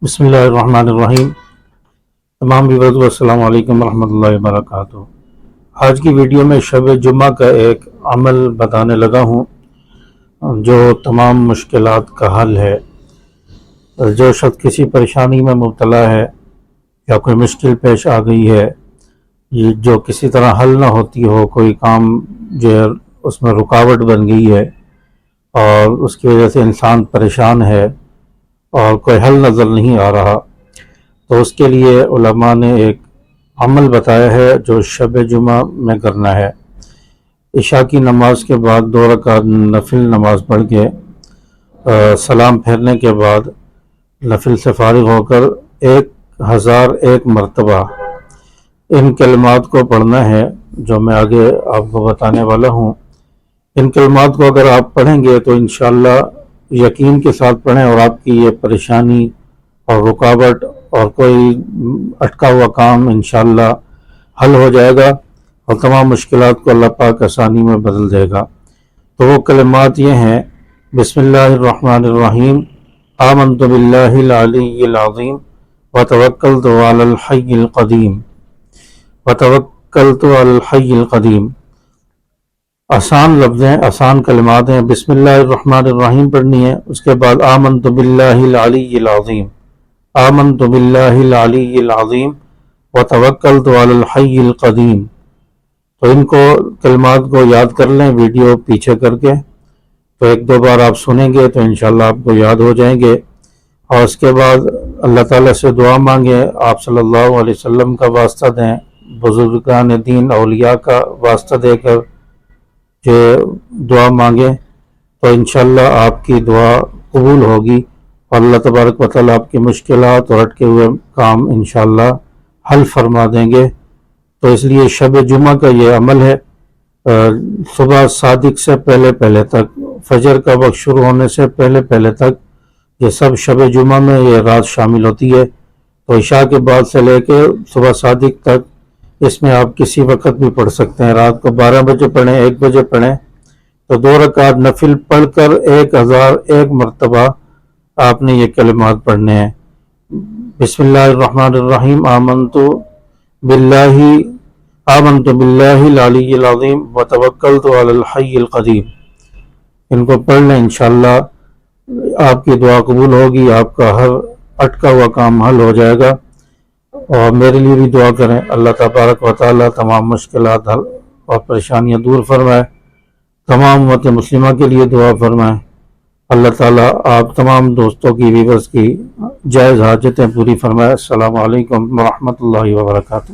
بسم اللہ الرحمن الرحیم۔ تمام ویورز کو السلام علیکم ورحمۃ اللہ وبرکاتہ۔ آج کی ویڈیو میں شب جمعہ کا ایک عمل بتانے لگا ہوں جو تمام مشکلات کا حل ہے۔ جو شخص کسی پریشانی میں مبتلا ہے یا کوئی مشکل پیش آ گئی ہے جو کسی طرح حل نہ ہوتی ہو، کوئی کام جو اس میں رکاوٹ بن گئی ہے اور اس کی وجہ سے انسان پریشان ہے اور کوئی حل نظر نہیں آ رہا، تو اس کے لیے علماء نے ایک عمل بتایا ہے جو شب جمعہ میں کرنا ہے۔ عشاء کی نماز کے بعد 2 رکعت نفل نماز پڑھ کے سلام پھیرنے کے بعد نفل سے فارغ ہو کر 1001 مرتبہ ان کلمات کو پڑھنا ہے جو میں آگے آپ کو بتانے والا ہوں۔ ان کلمات کو اگر آپ پڑھیں گے تو انشاءاللہ یقین کے ساتھ پڑھیں اور آپ کی یہ پریشانی اور رکاوٹ اور کوئی اٹکا ہوا کام انشاءاللہ حل ہو جائے گا اور تمام مشکلات کو اللہ پاک آسانی میں بدل دے گا۔ تو وہ کلمات یہ ہیں: بسم اللہ الرحمن الرحیم، آمنت باللہ العلی العظیم وتوکلت علی الحی القدیم آسان لفظ ہیں، آسان کلمات ہیں۔ بسم اللہ الرحمن الرحیم پڑھنی ہے، اس کے بعد آمنت باللہ العلی العظیم، آمنت باللہ العلی العظیم وتوکلت علی الحی القدیم۔ تو ان کو کلمات کو یاد کر لیں، ویڈیو پیچھے کر کے، تو 1-2 بار آپ سنیں گے تو انشاءاللہ آپ کو یاد ہو جائیں گے۔ اور اس کے بعد اللہ تعالیٰ سے دعا مانگیں، آپ صلی اللہ علیہ وسلم کا واسطہ دیں، بزرگان دین اولیاء کا واسطہ دے کر کہ دعا مانگیں تو انشاءاللہ آپ کی دعا قبول ہوگی اور اللہ تبارک و تعالیٰ آپ کی مشکلات اور اٹکے ہوئے کام انشاءاللہ حل فرما دیں گے۔ تو اس لیے شب جمعہ کا یہ عمل ہے، صبح صادق سے پہلے تک، فجر کا وقت شروع ہونے سے پہلے تک، یہ سب شب جمعہ میں یہ رات شامل ہوتی ہے۔ تو عشاء کے بعد سے لے کے صبح صادق تک اس میں آپ کسی وقت بھی پڑھ سکتے ہیں، رات کو 12 بجے پڑھیں، 1 بجے پڑھیں، تو 2 رکعت نفل پڑھ کر 1001 مرتبہ آپ نے یہ کلمات پڑھنے ہیں۔ بسم اللہ الرحمن الرحیم، آمنت باللہ العلی العظیم وتوکلت علی الحی القدیم۔ ان کو پڑھ لیں، انشاءاللہ آپ کی دعا قبول ہوگی، آپ کا ہر اٹکا ہوا کام حل ہو جائے گا۔ اور میرے لیے بھی دعا کریں، اللہ تبارک و تعالیٰ تمام مشکلات حل اور پریشانیاں دور فرمائے، تمام امت مسلمہ کے لیے دعا فرمائے۔ اللہ تعالیٰ آپ تمام دوستوں کی، ویورز کی جائز حاجتیں پوری فرمائے۔ السلام علیکم ورحمۃ اللہ وبرکاتہ۔